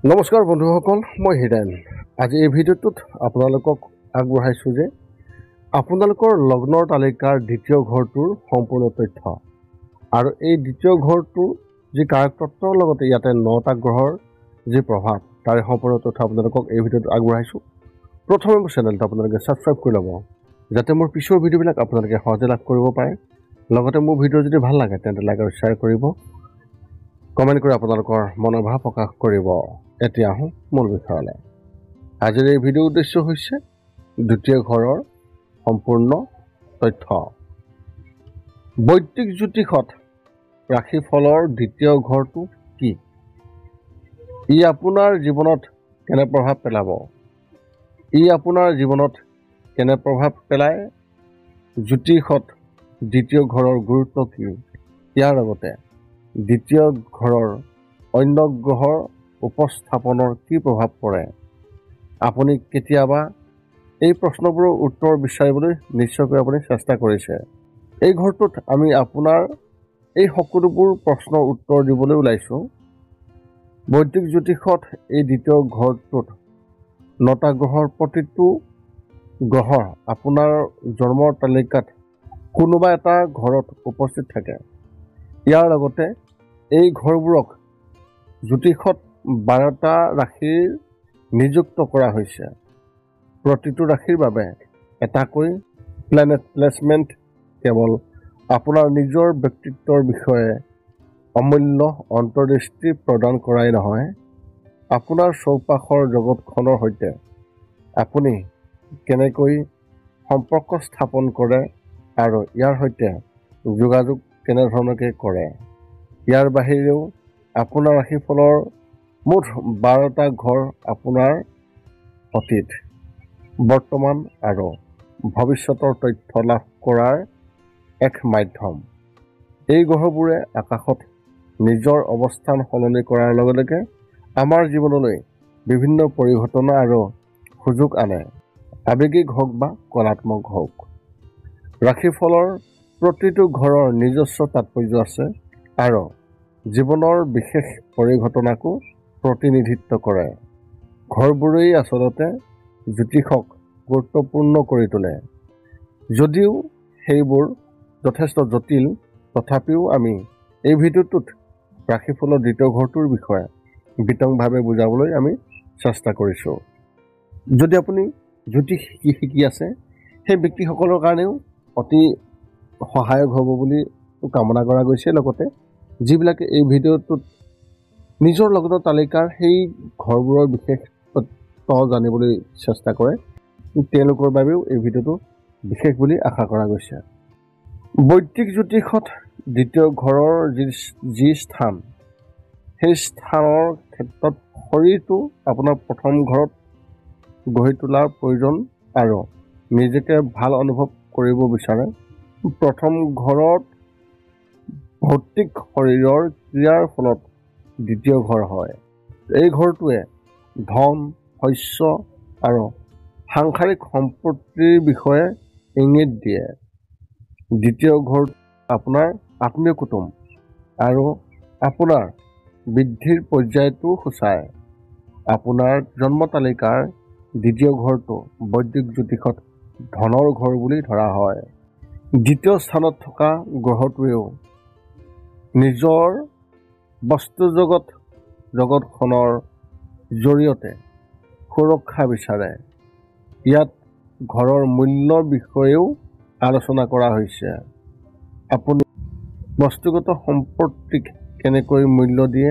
নমস্কাৰ বন্ধুসকল, মই হিৰেণ। আজি এই ভিডিঅ'টোত আপোনালোকক আগবঢ়াইছোঁ যে আপোনালোকৰ লগ্নৰ তালিকাৰ দ্বিতীয় ঘৰটোৰ সম্পূৰ্ণ তথ্য আৰু এই দ্বিতীয় ঘৰটোৰ যি কাৰকতত্বৰ লগতে ইয়াতে 9টা গ্ৰহৰ যি প্ৰভাৱ তাৰে সম্পূৰ্ণ তথ্য আপোনালোকক এই ভিডিঅ'টোত আগবঢ়াইছোঁ। প্ৰথমে মোৰ চেনেলটো আপোনালোকে ছাবস্ক্ৰাইব কৰি ল'ব যাতে মোৰ পিছৰ ভিডিঅ'বিলাক আপোনালোকে সহজে লাভ কৰিব পাৰে। লগতে মোৰ ভিডিঅ' যদি ভাল লাগে তেন্তে লাইক আৰু শ্বেয়াৰ কৰিব, কমেণ্ট কৰি আপোনালোকৰ মনৰ ভাৱ প্ৰকাশ কৰিব। এতিয়া আহোঁ মূল বিষয়লৈ। আজিৰ এই ভিডিঅ'ৰ উদ্দেশ্য হৈছে দ্বিতীয় ঘৰৰ সম্পূৰ্ণ তথ্য। বৈদিক জ্যোতিষত ৰাশিফলৰ দ্বিতীয় ঘৰটো কি? ই আপোনাৰ জীৱনত কেনে প্ৰভাৱ পেলাব? পেলায়? জ্যোতিষত দ্বিতীয় ঘৰৰ গুৰুত্ব কি? ইয়াৰ লগতে দ্বিতীয় ঘৰৰ অন্য গ্ৰহৰ উপস্থাপনৰ কি প্ৰভাৱ পৰে? আপুনি কেতিয়াবা এই প্ৰশ্নবোৰৰ উত্তৰ বিচাৰিবলৈ নিশ্চয়কৈ আপুনি চেষ্টা কৰিছে। এই ঘৰটোত আমি আপোনাৰ এই সকলোবোৰ প্ৰশ্নৰ উত্তৰ দিবলৈ ওলাইছোঁ। বৈদিক জ্যোতিষত এই দ্বিতীয় ঘৰটোত 9টা গ্ৰহৰ প্ৰতিটো গ্ৰহৰ আপোনাৰ জন্মৰ তালিকাত কোনোবা এটা ঘৰত উপস্থিত থাকে। ইয়াৰ লগতে এই ঘৰবোৰক জ্যোতিষত 12টা ৰাশিৰ নিযুক্ত কৰা হৈছে। প্ৰতিটো ৰাশিৰ বাবে এটাকৈ প্লেনেট প্লেচমেণ্ট কেৱল আপোনাৰ নিজৰ ব্যক্তিত্বৰ বিষয়ে অমূল্য অন্তৰ্দৃষ্টি প্ৰদান কৰাই নহয়, আপোনাৰ চৌপাশৰ জগতখনৰ সৈতে আপুনি কেনেকৈ সম্পৰ্ক স্থাপন কৰে আৰু ইয়াৰ সৈতে যোগাযোগ কেনেধৰণকৈ কৰে। ইয়াৰ বাহিৰেও আপোনাৰ ৰাশিফলৰ মুঠ 12টা ঘৰ আপোনাৰ অতীত, বৰ্তমান আৰু ভৱিষ্যতৰ তথ্য লাভ কৰাৰ এক মাধ্যম। এই গ্ৰহবোৰে আকাশত নিজৰ অৱস্থান সলনি কৰাৰ লগে লগে আমাৰ জীৱনলৈ বিভিন্ন পৰিঘটনা আৰু সুযোগ আনে, আৱেগিক হওক বা কলাত্মক হওক। ৰাশিফলৰ প্ৰতিটো ঘৰৰ নিজস্ব তাৎপৰ্য আছে আৰু জীৱনৰ বিশেষ পৰিঘটনাকো প্ৰতিনিধিত্ব কৰে। ঘৰবোৰেই আচলতে জ্যোতিষক গুৰুত্বপূৰ্ণ কৰি তোলে। যদিও সেইবোৰ যথেষ্ট জটিল, তথাপিও আমি এই ভিডিঅ'টোত ৰাশিফলৰ দ্বিতীয় ঘৰটোৰ বিষয়ে বিতংভাৱে বুজাবলৈ আমি চেষ্টা কৰিছোঁ। যদি আপুনি জ্যোতিষ শিকি আছে, সেই ব্যক্তিসকলৰ কাৰণেও অতি সহায়ক হ'ব বুলি কামনা কৰা গৈছে। লগতে যিবিলাকে এই ভিডিঅ'টোত নিজৰ লগ্নৰ তালিকাৰ সেই ঘৰবোৰৰ বিশেষ তথ্য জানিবলৈ চেষ্টা কৰে, তেওঁলোকৰ বাবেও এই ভিডিঅ'টো বিশেষ বুলি আশা কৰা গৈছে। বৈদিক জ্যোতিষত দ্বিতীয় ঘৰৰ যি স্থান, সেই স্থানৰ ক্ষেত্ৰত শৰীৰটো আপোনাৰ প্ৰথম ঘৰত গঢ়ি তোলাৰ প্ৰয়োজন আৰু নিজকে ভাল অনুভৱ কৰিব বিচাৰে। প্ৰথম ঘৰত ভৌতিক শৰীৰৰ ক্ৰিয়াৰ ফলত দ্বিতীয় ঘৰ হয়। এই ঘৰটোৱে ধন, শস্য আৰু সাংসাৰিক সম্পত্তিৰ বিষয়ে ইংগিত দিয়ে। দ্বিতীয় ঘৰ আপোনাৰ আত্মীয় কুটুম আৰু আপোনাৰ বৃদ্ধিৰ পৰ্যায়টো সূচায়। আপোনাৰ জন্ম তালিকাৰ দ্বিতীয় ঘৰটো বৈদিক জ্যোতিষত ধনৰ ঘৰ বুলি ধৰা হয়। দ্বিতীয় স্থানত থকা গ্ৰহটোৱেও নিজৰ জগতখনৰ জৰিয়তে সুৰক্ষা বিচাৰে। ইয়াত ঘৰৰ মূল্যৰ বিষয়েও আলোচনা কৰা হৈছে। আপুনি বস্তুগত সম্পত্তিক কেনেকৈ মূল্য দিয়ে।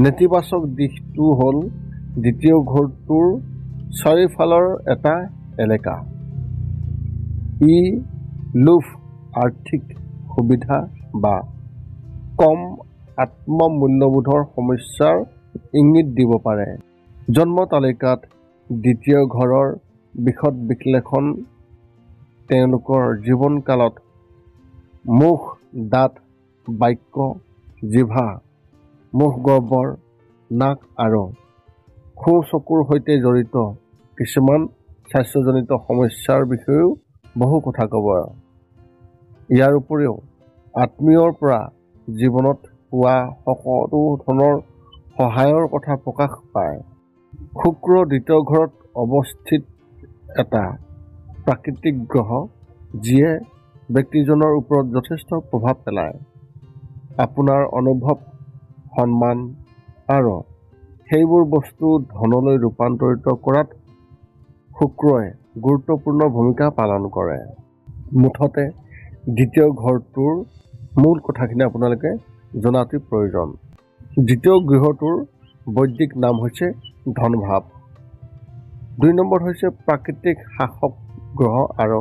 নেতিবাচক দিশটো হ'ল দ্বিতীয় ঘৰটোৰ চাৰিওফালৰ এটা এলেকা। ই লোভ, আৰ্থিক সুবিধা বা কম আত্মমূল্যবোধৰ সমস্যাৰ ইংগিত দিব পাৰে। জন্ম তালিকাত দ্বিতীয় ঘৰৰ বিশদ বিশ্লেষণ তেওঁলোকৰ জীৱনকালত মুখ, দাঁত, বাক্য, জিভা, মুখগহ্বৰ, নাক আৰু সোঁ চকুৰ সৈতে জড়িত কিছুমান স্বাস্থ্যজনিত সমস্যাৰ বিষয়েও বহু কথা ক'ব। ইয়াৰ উপৰিও আত্মীয়ৰ পৰা জীৱনত পোৱা সকলো ধৰণৰ সহায়ৰ কথা প্ৰকাশ পায়। শুক্ৰ দ্বিতীয় ঘৰত অৱস্থিত এটা প্ৰাকৃতিক গ্ৰহ যিয়ে ব্যক্তিজনৰ ওপৰত যথেষ্ট প্ৰভাৱ পেলায়। আপোনাৰ অনুভৱ, সন্মান আৰু সেইবোৰ বস্তু ধনলৈ ৰূপান্তৰিত কৰাত শুক্ৰই গুৰুত্বপূৰ্ণ ভূমিকা পালন কৰে। মুঠতে দ্বিতীয় ঘৰটোৰ মূল কথাখিনি আপোনালোকে জনাটো প্ৰয়োজন। দ্বিতীয় গৃহটোৰ বৈদিক নাম হৈছে ধনভাৱ। 2 নম্বৰ হৈছে প্ৰাকৃতিক শাসক গ্ৰহ আৰু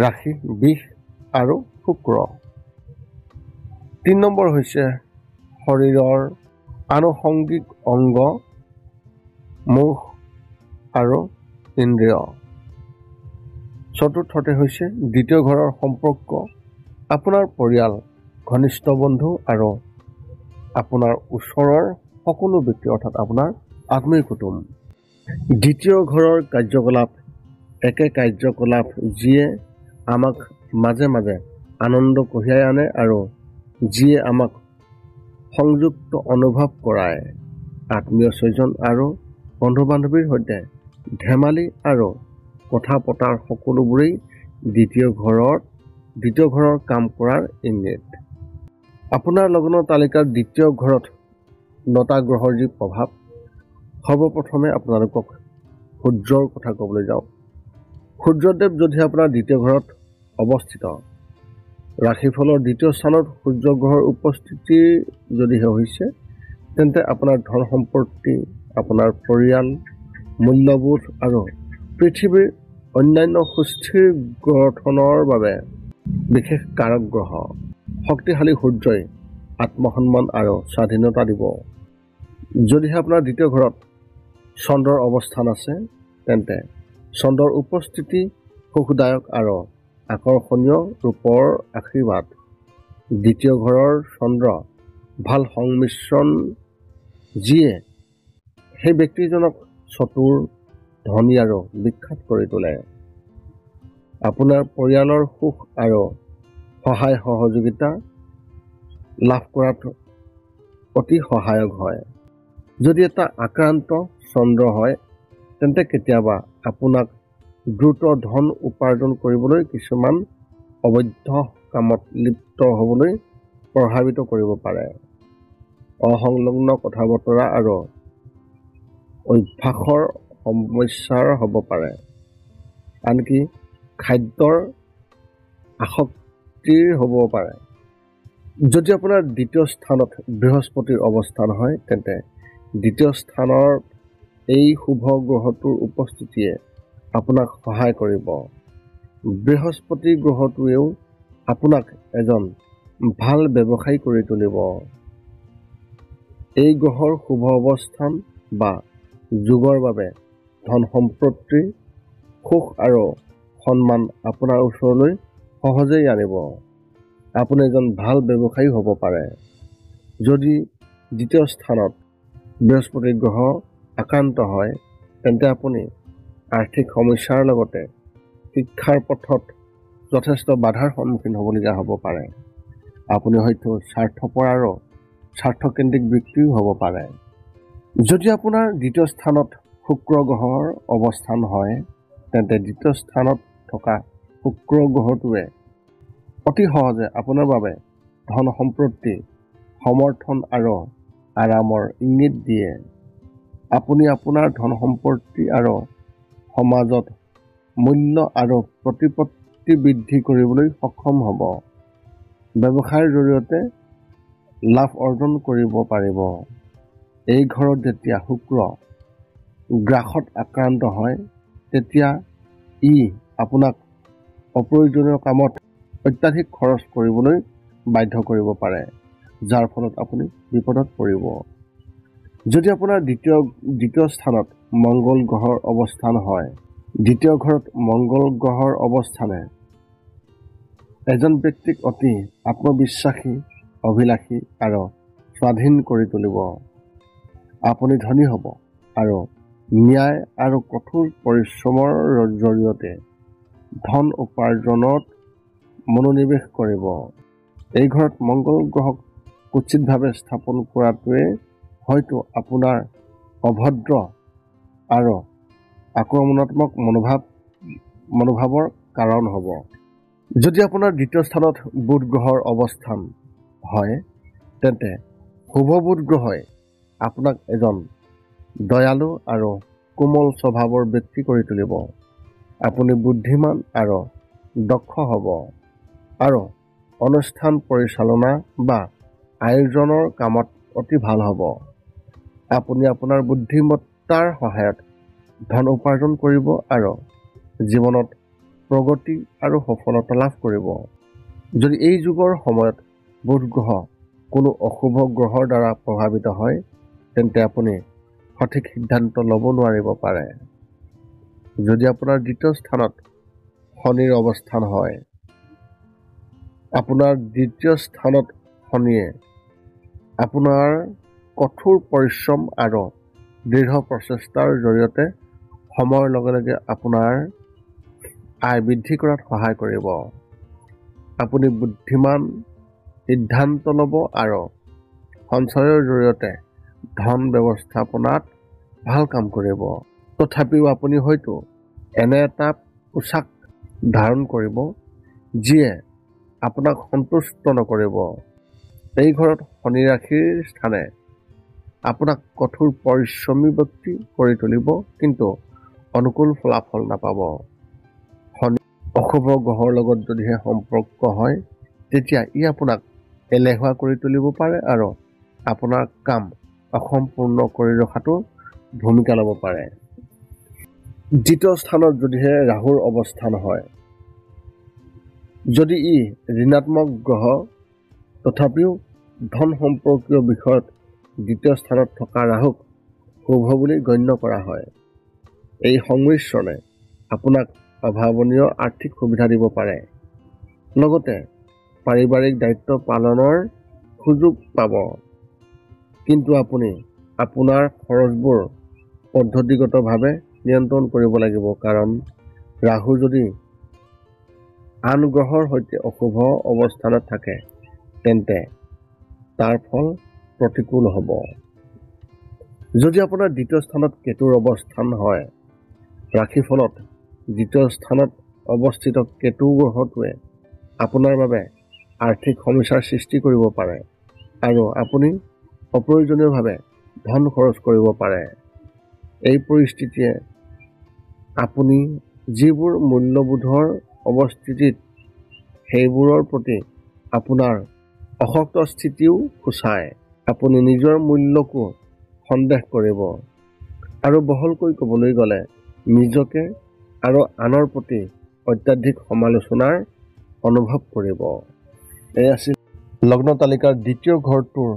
ৰাশি বিষ আৰু শুক্ৰ। 3 নম্বৰ হৈছে শৰীৰৰ আনুষংগিক অংগ, মুখ আৰু ইন্দ্ৰিয়। চতুৰ্থতে হৈছে দ্বিতীয় ঘৰৰ সম্পৰ্ক, আপোনাৰ পৰিয়াল, ঘনিষ্ঠ বন্ধু আৰু আপোনাৰ ওচৰৰ সকলো ব্যক্তি অৰ্থাৎ আপোনাৰ আত্মীয় কুটুম। দ্বিতীয় ঘৰৰ কাৰ্যকলাপ একে কাৰ্যকলাপ যিয়ে আমাক মাজে মাজে আনন্দ কঢ়িয়াই আনে আৰু যিয়ে আমাক সংযুক্ত অনুভৱ কৰায়। আত্মীয় স্বজন আৰু বন্ধু বান্ধৱীৰ সৈতে ধেমালি আৰু কথা পতাৰ সকলোবোৰেই দ্বিতীয় ঘৰৰ কাম কৰাৰ ইংগিত। আপোনাৰ লগ্নৰ তালিকাৰ দ্বিতীয় ঘৰত 9টা গ্ৰহৰ যি প্ৰভাৱ, সৰ্বপ্ৰথমে আপোনালোকক সূৰ্যৰ কথা ক'বলৈ যাওঁ। সূৰ্যদেৱ যদি আপোনাৰ দ্বিতীয় ঘৰত অৱস্থিত, ৰাশিফলৰ দ্বিতীয় স্থানত সূৰ্য গ্ৰহৰ উপস্থিতি যদিহে হৈছে, তেন্তে আপোনাৰ ধন সম্পত্তি, আপোনাৰ পৰিয়াল, মূল্যবোধ আৰু পৃথিৱীৰ অন্যান্য সুস্থিৰ গঠনৰ বাবে বিশেষ কাৰক গ্ৰহ। শক্তিশালী সূৰ্যই আত্মসন্মান আৰু স্বাধীনতা দিব। যদিহে আপোনাৰ দ্বিতীয় ঘৰত চন্দ্ৰৰ অৱস্থান আছে, তেন্তে চন্দ্ৰৰ উপস্থিতি সুখদায়ক আৰু আকৰ্ষণীয় ৰূপৰ আশীৰ্বাদ। দ্বিতীয় ঘৰৰ চন্দ্ৰ ভাল সংমিশ্ৰণ যিয়ে সেই ব্যক্তিজনক চতুৰ, ধনী আৰু বিখ্যাত কৰি তোলে। আপোনাৰ পৰিয়ালৰ সুখ আৰু সহায় সহযোগিতা লাভ কৰাত অতি সহায়ক হয়। যদি এটা আক্ৰান্ত চন্দ্ৰ হয়, তেন্তে কেতিয়াবা আপোনাক দ্ৰুত ধন উপাৰ্জন কৰিবলৈ কিছুমান অবৈধ কামত লিপ্ত হ'বলৈ প্ৰভাৱিত কৰিব পাৰে। অসংলগ্ন কথা বতৰা আৰু অভ্যাসৰ সমস্যাৰ হ'ব পাৰে। আনকি খাদ্যৰ আসক্তিৰ হ'ব পাৰে। যদি আপোনাৰ দ্বিতীয় স্থানত বৃহস্পতিৰ অৱস্থান হয়, তেন্তে দ্বিতীয় স্থানৰ এই শুভ গ্ৰহটোৰ উপস্থিতিয়ে আপোনাক সহায় কৰিব। বৃহস্পতি গ্ৰহটোৱেও আপোনাক এজন ভাল ব্যৱসায়ী কৰি তুলিব। এই গ্ৰহৰ শুভ অৱস্থান বা যোগৰ বাবে ধন সম্পত্তি, সুখ আৰু সন্মান আপোনাৰ ওচৰলৈ সহজেই আনিব। আপুনি এজন ভাল ব্যৱসায়ী হ'ব পাৰে। যদি দ্বিতীয় স্থানত বৃহস্পতি গ্ৰহ আক্ৰান্ত হয়, তেন্তে আপুনি আৰ্থিক সমস্যাৰ লগতে শিক্ষাৰ পথত যথেষ্ট বাধাৰ সন্মুখীন হ'বলগীয়া হ'ব পাৰে। আপুনি হয়তো স্বাৰ্থপৰ আৰু স্বাৰ্থকেন্দ্ৰিক ব্যক্তিও হ'ব পাৰে। যদি আপোনাৰ দ্বিতীয় স্থানত শুক্ৰ গ্ৰহৰ অৱস্থান হয়, তেন্তে দ্বিতীয় স্থানত থকা শুক্ৰ গ্ৰহটোৱে অতি সহজে আপোনাৰ বাবে ধন সম্পত্তি, সমৰ্থন আৰু আৰামৰ ইংগিত দিয়ে। আপুনি আপোনাৰ ধন সম্পত্তি আৰু সমাজত মূল্য আৰু প্ৰতিপত্তি বৃদ্ধি কৰিবলৈ সক্ষম হ'ব। ব্যৱসায়ৰ জৰিয়তে লাভ অৰ্জন কৰিব পাৰিব। এই ঘৰত যেতিয়া শুক্ৰ গ্ৰাসত আক্ৰান্ত হয়, তেতিয়া ই আপোনাক অপ্ৰয়োজনীয় কামত অত্যাধিক খৰচ কৰিবলৈ বাধ্য কৰিব পাৰে, যাৰ ফলত আপুনি বিপদত পৰিব। যদি আপোনাৰ দ্বিতীয় স্থানত মংগল গ্ৰহৰ অৱস্থান হয়, দ্বিতীয় ঘৰত মংগল গ্ৰহৰ অৱস্থানে এজন ব্যক্তিক অতি আত্মবিশ্বাসী, অভিলাষী আৰু স্বাধীন কৰি তুলিব। আপুনি ধনী হ'ব আৰু ন্যায় আৰু কঠোৰ পৰিশ্ৰমৰ জৰিয়তে ধন উপাৰ্জনত মনোনিৱেশ কৰিব। এই ঘৰত মংগল গ্ৰহক উচিতভাৱে স্থাপন কৰাটোৱে হয়তো আপোনাৰ অভদ্ৰ আৰু আক্ৰমণাত্মক মনোভাৱৰ কাৰণ হ'ব। যদি আপোনাৰ দ্বিতীয় স্থানত বুধ গ্ৰহৰ অৱস্থান হয়, তেন্তে শুভ বুধ গ্ৰহই আপোনাক এজন দয়ালু আৰু কোমল স্বভাৱৰ ব্যক্তি কৰি তুলিব। আপুনি বুদ্ধিমান আৰু দক্ষ হ'ব আৰু অনুষ্ঠান পৰিচালনা বা আয়োজনৰ কামত অতি ভাল হ'ব। আপুনি আপোনাৰ বুদ্ধিমত্তাৰ সহায়ত ধন উপাৰ্জন কৰিব আৰু জীৱনত প্ৰগতি আৰু সফলতা লাভ কৰিব। যদি এই যুগৰ সময়ত বুধ গ্ৰহ কোনো অশুভ গ্ৰহৰ দ্বাৰা প্ৰভাৱিত হয়, তেন্তে আপুনি সঠিক সিদ্ধান্ত ল'ব নোৱাৰিব পাৰে। যদি আপোনাৰ দ্বিতীয় স্থানত শনিৰ অৱস্থান হয়, আপোনাৰ দ্বিতীয় স্থানত শনিয়ে আপোনাৰ কঠোৰ পৰিশ্ৰম আৰু দৃঢ় প্ৰচেষ্টাৰ জৰিয়তে সময়ৰ লগে লগে আপোনাৰ আয় বৃদ্ধি কৰাত সহায় কৰিব। আপুনি বুদ্ধিমান সিদ্ধান্ত ল'ব আৰু সঞ্চয়ৰ জৰিয়তে ধন ব্যৱস্থাপনাত ভাল কাম কৰিব। তথাপিও আপুনি হয়তো এনে এটা পোচাক ধাৰণ কৰিব যিয়ে আপোনাক সন্তুষ্ট নকৰিব। এই ঘৰত শনি ৰাশিৰ স্থানে আপোনাক কঠোৰ পৰিশ্ৰমী ব্যক্তি কৰি তুলিব, কিন্তু অনুকূল ফলাফল নাপাব। শনি অশুভ গ্ৰহৰ লগত যদিহে সম্পৰ্ক হয়, তেতিয়া ই আপোনাক এলেহুৱা কৰি তুলিব পাৰে আৰু আপোনাৰ কাম অসম্পূৰ্ণ কৰি ৰখাটো ভূমিকা ল'ব পাৰে। দ্বিতীয় স্থানত যদিহে ৰাহুৰ অৱস্থান হয়, যদি ই ঋণাত্মক গ্ৰহ, তথাপিও ধন সম্পৰ্কীয় বিষয়ত দ্বিতীয় স্থানত থকা ৰাহুক শুভ বুলি গণ্য কৰা হয়। এই সংমিশ্ৰণে আপোনাক অভাৱনীয় আৰ্থিক সুবিধা দিব পাৰে, লগতে পাৰিবাৰিক দায়িত্ব পালনৰ সুযোগ পাব। কিন্তু আপুনি আপোনাৰ খৰচবোৰ পদ্ধতিগতভাৱে নিয়ন্ত্ৰণ কৰিব লাগিব, কাৰণ ৰাহু যদি আন গ্ৰহৰ সৈতে অশুভ অৱস্থানত থাকে, তেন্তে তাৰ ফল প্ৰতিকূল হ'ব। যদি আপোনাৰ দ্বিতীয় স্থানত কেতুৰ অৱস্থান হয়, ৰাশিফলত দ্বিতীয় স্থানত অৱস্থিত কেতু গ্ৰহটোৱে আপোনাৰ বাবে আৰ্থিক সমস্যাৰ সৃষ্টি কৰিব পাৰে আৰু আপুনি অপ্ৰয়োজনীয়ভাৱে ধন খৰচ কৰিব পাৰে। এই পৰিস্থিতিয়ে আপুনি যিবোৰ মূল্যবোধৰ অৱস্থিতিত সেইবোৰৰ প্ৰতি আপোনাৰ অশক্ত স্থিতিও সূচায়। আপুনি নিজৰ মূল্যকো সন্দেহ কৰিব আৰু বহলকৈ ক'বলৈ গ'লে নিজকে আৰু আনৰ প্ৰতি অত্যাধিক সমালোচনাৰ অনুভৱ কৰিব। এই আছিল লগ্ন তালিকাৰ দ্বিতীয় ঘৰটোৰ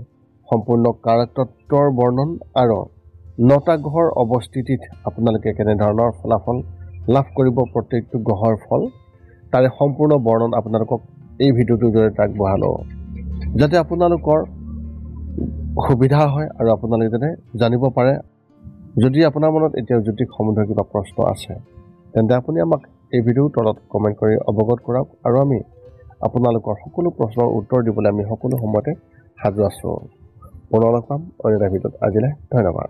সম্পূৰ্ণ কাৰকতত্বৰ বৰ্ণন আৰু 9টা গ্ৰহৰ অৱস্থিতিত আপোনালোকে কেনেধৰণৰ ফলাফল লাভ কৰিব প্ৰত্যেকটো গ্ৰহৰ ফল, তাৰে সম্পূৰ্ণ বৰ্ণন আপোনালোকক এই ভিডিঅ'টোৰ জৰিয়তে আগবঢ়ালোঁ, যাতে আপোনালোকৰ সুবিধা হয় আৰু আপোনালোকে যাতে জানিব পাৰে। যদি আপোনাৰ মনত এতিয়াও জ্যোতিষ সম্বন্ধীয় কিবা প্ৰশ্ন আছে, তেন্তে আপুনি আমাক এই ভিডিঅ'ৰ তলত কমেণ্ট কৰি অৱগত কৰাওক আৰু আমি আপোনালোকৰ সকলো প্ৰশ্নৰ উত্তৰ দিবলৈ আমি সকলো সময়তে সাজু আছোঁ। পুনৰ লগ পাম অন্য এটা ভিডিঅ'ত। আজিলৈ ধন্যবাদ।